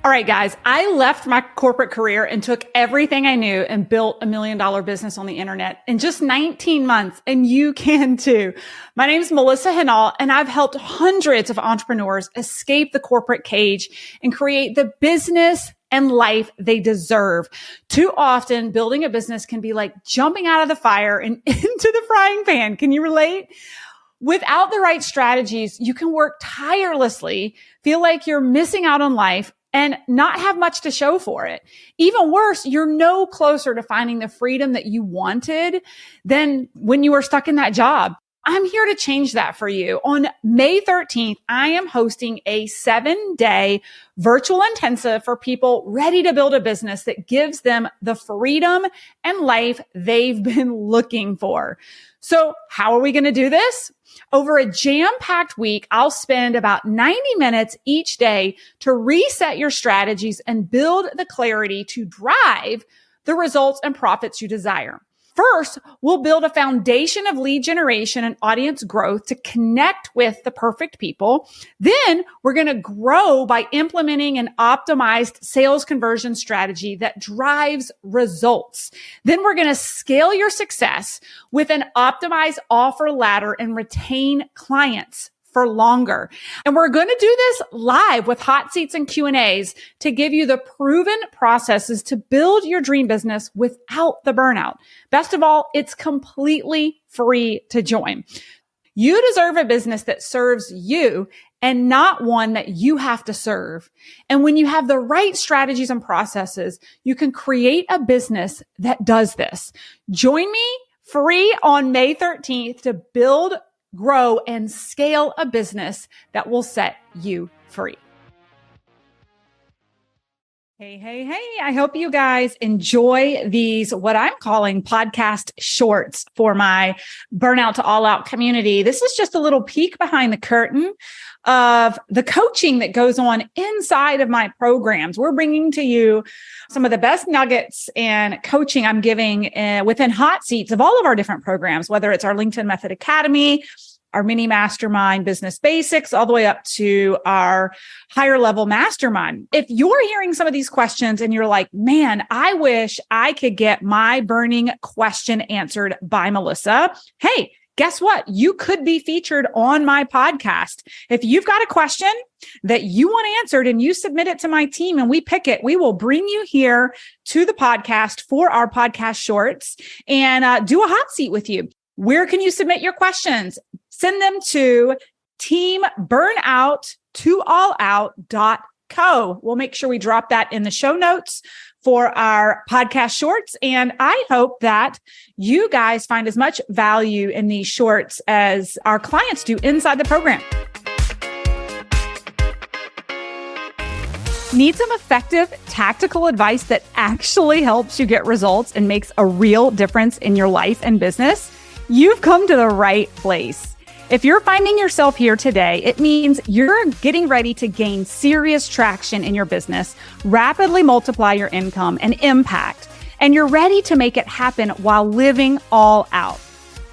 All right, guys, I left my corporate career and took everything I knew and built $1 million business on the internet in just 19 months. And you can too. My name is Melissa Hinault, and I've helped hundreds of entrepreneurs escape the corporate cage and create the business and life they deserve. Too often, building a business can be like jumping out of the fire and into the frying pan. Can you relate? Without the right strategies, you can work tirelessly, feel like you're missing out on life, and not have much to show for it. Even worse, you're no closer to finding the freedom that you wanted than when you were stuck in that job. I'm here to change that for you. On May 13th, I am hosting a 7-day virtual intensive for people ready to build a business that gives them the freedom and life they've been looking for. So how are we going to do this? Over a jam-packed week, I'll spend about 90 minutes each day to reset your strategies and build the clarity to drive the results and profits you desire. First, we'll build a foundation of lead generation and audience growth to connect with the perfect people. Then we're going to grow by implementing an optimized sales conversion strategy that drives results. Then we're going to scale your success with an optimized offer ladder and retain clients for longer. And we're going to do this live with hot seats and Q&As to give you the proven processes to build your dream business without the burnout. Best of all, it's completely free to join. You deserve a business that serves you and not one that you have to serve. And when you have the right strategies and processes, you can create a business that does this. Join me free on May 13th to build, grow, and scale a business that will set you free. Hey. I hope you guys enjoy these, what I'm calling podcast shorts for my Burnout to All Out community. This is just a little peek behind the curtain of the coaching that goes on inside of my programs. We're bringing to you some of the best nuggets and coaching I'm giving within hot seats of all of our different programs, whether it's our LinkedIn Method Academy, our mini mastermind business basics, all the way up to our higher level mastermind. If you're hearing some of these questions and you're like, man, I wish I could get my burning question answered by Melissa. Hey, guess what? You could be featured on my podcast. If you've got a question that you want answered and you submit it to my team and we pick it, we will bring you here to the podcast for our podcast shorts and do a hot seat with you. Where can you submit your questions? Send them to teamburnouttooallout.co. We'll make sure we drop that in the show notes for our podcast shorts. And I hope that you guys find as much value in these shorts as our clients do inside the program. Need some effective tactical advice that actually helps you get results and makes a real difference in your life and business? You've come to the right place. If you're finding yourself here today, it means you're getting ready to gain serious traction in your business, rapidly multiply your income and impact, and you're ready to make it happen while living all out.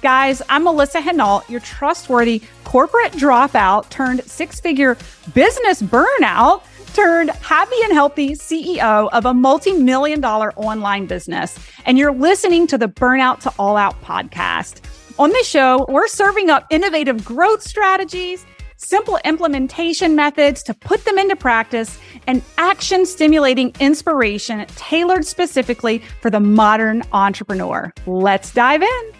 Guys, I'm Melissa Hinault, your trustworthy corporate dropout turned six-figure business burnout turned happy and healthy CEO of a multi-million-dollar online business. And you're listening to the Burnout to All Out podcast. On this show, we're serving up innovative growth strategies, simple implementation methods to put them into practice, and action-stimulating inspiration tailored specifically for the modern entrepreneur. Let's dive in.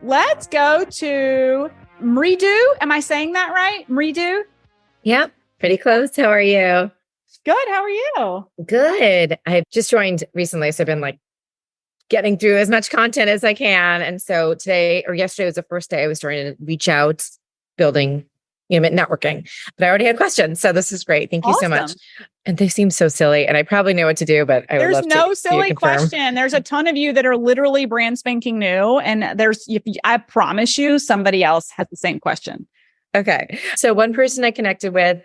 Let's go to Mridu. Am I saying that right? Mridu? Yep, pretty close. How are you? Good. How are you? Good. I've just joined recently, so I've been getting through as much content as I can. And so today or yesterday was the first day I was trying to reach out, building, networking. But I already had questions, so this is great. Thank you so much. And they seem so silly, and I probably know what to do, but I would love to. There's no silly question. There's a ton of you that are literally brand spanking new, and I promise you, somebody else has the same question. Okay. So one person I connected with,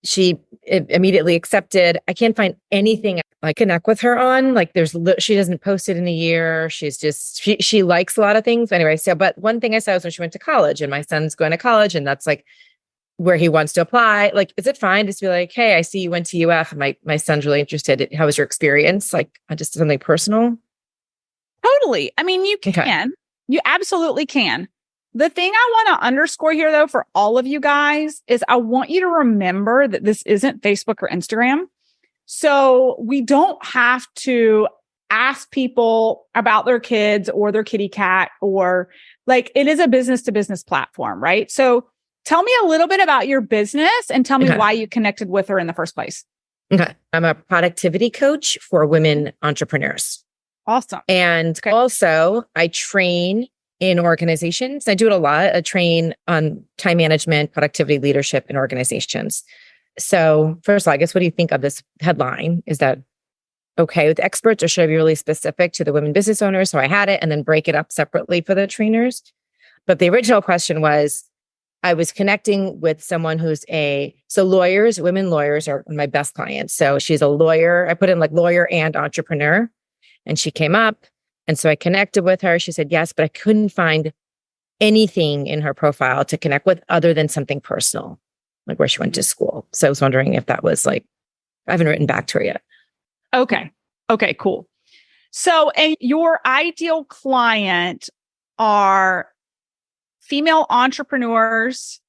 she immediately accepted. I can't find anything I connect with her on. Like she doesn't post it in a year. She's just, she likes a lot of things. Anyway, but one thing I saw was when she went to college, and my son's going to college, and that's like where he wants to apply. Like, is it fine just to be like, hey, I see you went to UF and my son's really interested. How was your experience? Like, just something personal? Totally. I mean, you can. Okay. You absolutely can. The thing I want to underscore here, though, for all of you guys is I want you to remember that this isn't Facebook or Instagram. So we don't have to ask people about their kids or their kitty cat, or like, it is a business to business platform, right? So tell me a little bit about your business and tell me why you connected with her in the first place. Okay. I'm a productivity coach for women entrepreneurs. Awesome. And also I train in organizations. I do it a lot. I train on time management, productivity, leadership in organizations. So first of all, I guess, what do you think of this headline? Is that okay with experts, or should I be really specific to the women business owners? So I had it and then break it up separately for the trainers. But the original question was, I was connecting with someone lawyers, women lawyers are my best clients. So she's a lawyer. I put in like lawyer and entrepreneur, and she came up. And so I connected with her. She said yes, but I couldn't find anything in her profile to connect with other than something personal, like where she went to school. So I was wondering if that was like, I haven't written back to her yet. Okay. Okay, cool. So, and your ideal client are female entrepreneurs.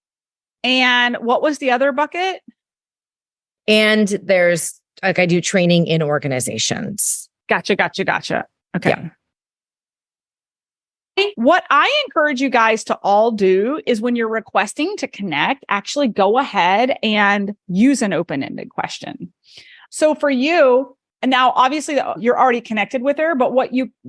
And what was the other bucket? And there's like, I do training in organizations. Gotcha. Okay. Yeah. What I encourage you guys to all do is when you're requesting to connect, actually go ahead and use an open-ended question. So for you, and now obviously you're already connected with her, but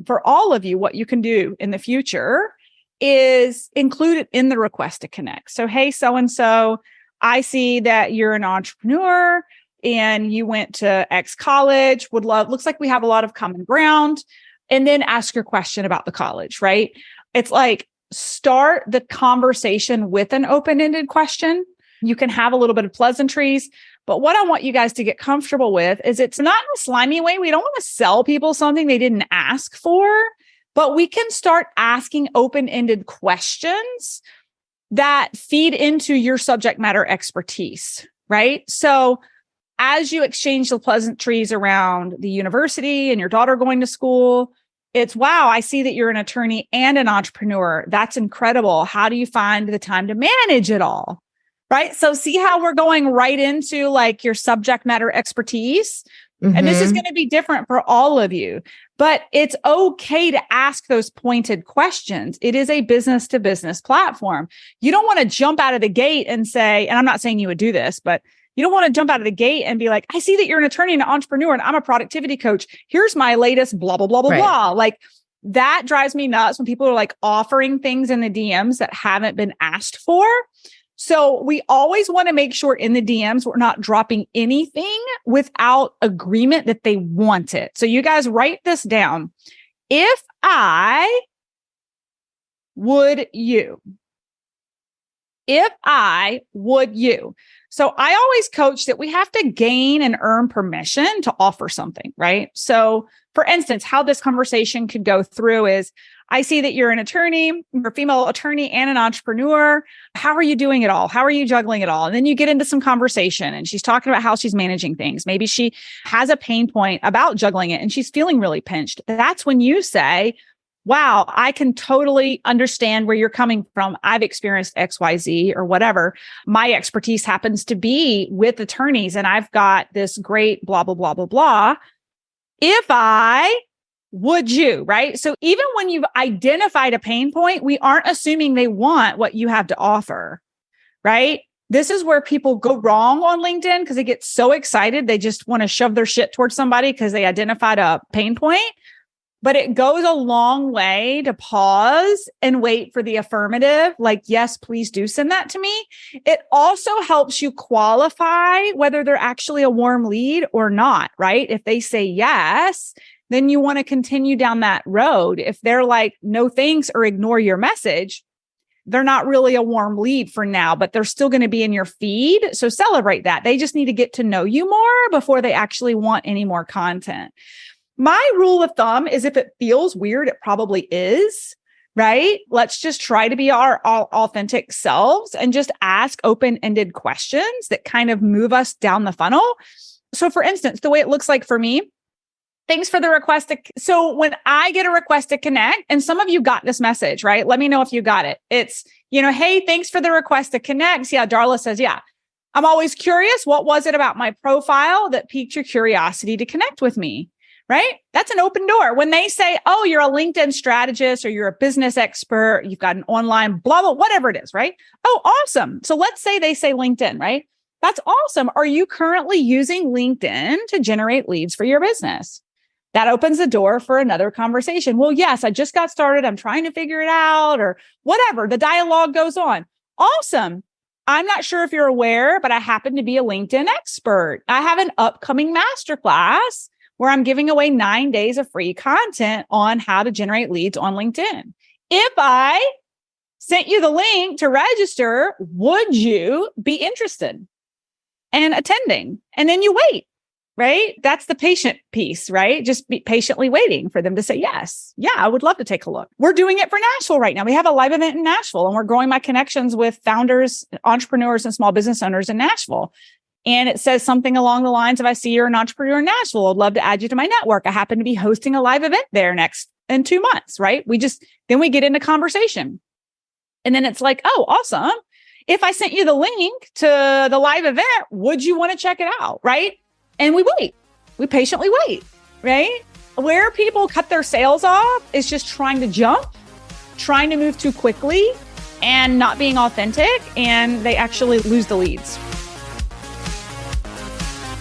for all of you, what you can do in the future is include it in the request to connect. So, hey, so-and-so, I see that you're an entrepreneur and you went to X college, looks like we have a lot of common ground. And then ask your question about the college, right? It's like, start the conversation with an open-ended question. You can have a little bit of pleasantries, but what I want you guys to get comfortable with is it's not in a slimy way. We don't want to sell people something they didn't ask for, but we can start asking open-ended questions that feed into your subject matter expertise, right? So as you exchange the pleasantries around the university and your daughter going to school, it's, wow, I see that you're an attorney and an entrepreneur. That's incredible. How do you find the time to manage it all? Right? So see how we're going right into like your subject matter expertise. Mm-hmm. And this is going to be different for all of you, but it's okay to ask those pointed questions. It is a business to business platform. You don't want to jump out of the gate and say, and I'm not saying you would do this, but you don't want to jump out of the gate and be like, I see that you're an attorney and an entrepreneur and I'm a productivity coach. Here's my latest blah, blah, blah, blah, blah. Like, that drives me nuts when people are like offering things in the DMs that haven't been asked for. So we always want to make sure in the DMs, we're not dropping anything without agreement that they want it. So you guys write this down. If I would you. If I would you. So I always coach that we have to gain and earn permission to offer something, right? So for instance, how this conversation could go through is, I see that you're an attorney, you're a female attorney and an entrepreneur. How are you doing it all? How are you juggling it all? And then you get into some conversation and she's talking about how she's managing things. Maybe she has a pain point about juggling it and she's feeling really pinched. That's when you say, wow, I can totally understand where you're coming from. I've experienced XYZ or whatever. My expertise happens to be with attorneys and I've got this great blah, blah, blah, blah, blah. If I would you, right? So even when you've identified a pain point, we aren't assuming they want what you have to offer, right? This is where people go wrong on LinkedIn because they get so excited. They just want to shove their shit towards somebody because they identified a pain point. But it goes a long way to pause and wait for the affirmative, like, yes, please do send that to me. It also helps you qualify whether they're actually a warm lead or not, right? If they say yes, then you want to continue down that road. If they're like, no thanks, or ignore your message, they're not really a warm lead for now, but they're still going to be in your feed. So celebrate that. They just need to get to know you more before they actually want any more content. My rule of thumb is if it feels weird, it probably is, right? Let's just try to be our authentic selves and just ask open-ended questions that kind of move us down the funnel. So for instance, the way it looks like for me, thanks for the request. So when I get a request to connect, and some of you got this message, right? Let me know if you got it. It's, hey, thanks for the request to connect. Yeah, Darla says, yeah. I'm always curious. What was it about my profile that piqued your curiosity to connect with me? Right? That's an open door. When they say, oh, you're a LinkedIn strategist or you're a business expert, you've got an online blah, blah, whatever it is, right? Oh, awesome. So let's say they say LinkedIn, right? That's awesome. Are you currently using LinkedIn to generate leads for your business? That opens the door for another conversation. Well, yes, I just got started. I'm trying to figure it out or whatever. The dialogue goes on. Awesome. I'm not sure if you're aware, but I happen to be a LinkedIn expert. I have an upcoming masterclass where I'm giving away 9 days of free content on how to generate leads on LinkedIn. If I sent you the link to register, would you be interested in attending? And then you wait, right? That's the patient piece, right? Just be patiently waiting for them to say yes. Yeah, I would love to take a look. We're doing it for Nashville right now. We have a live event in Nashville and we're growing my connections with founders, entrepreneurs, and small business owners in Nashville. And it says something along the lines of, I see you're an entrepreneur in Nashville. I'd love to add you to my network. I happen to be hosting a live event there in 2 months, right? Then we get into conversation. And then it's like, oh, awesome. If I sent you the link to the live event, would you want to check it out? Right? And we wait. We patiently wait, right? Where people cut their sales off is just trying to jump, trying to move too quickly and not being authentic. And they actually lose the leads.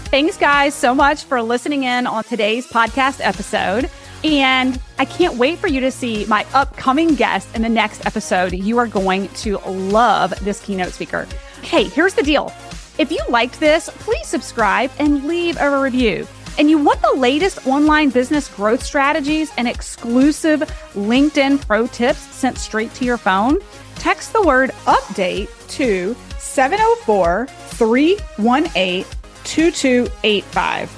Thanks, guys, so much for listening in on today's podcast episode. And I can't wait for you to see my upcoming guest in the next episode. You are going to love this keynote speaker. Hey, here's the deal. If you liked this, please subscribe and leave a review. And you want the latest online business growth strategies and exclusive LinkedIn pro tips sent straight to your phone? Text the word update to 704-318-2285.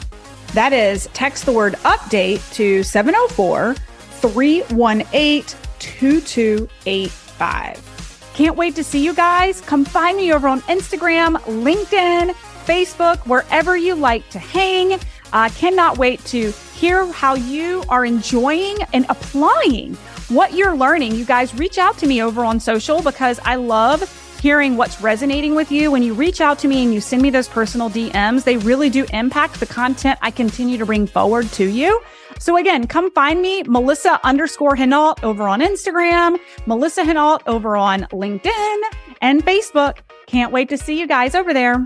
That is, text the word update to 704-318-2285. Can't wait to see you guys. Come find me over on Instagram, LinkedIn, Facebook, wherever you like to hang. I cannot wait to hear how you are enjoying and applying what you're learning. You guys reach out to me over on social because I love hearing what's resonating with you. When you reach out to me and you send me those personal DMs, they really do impact the content I continue to bring forward to you. So again, come find me, Melissa_Hinault over on Instagram, Melissa Hinault over on LinkedIn and Facebook. Can't wait to see you guys over there.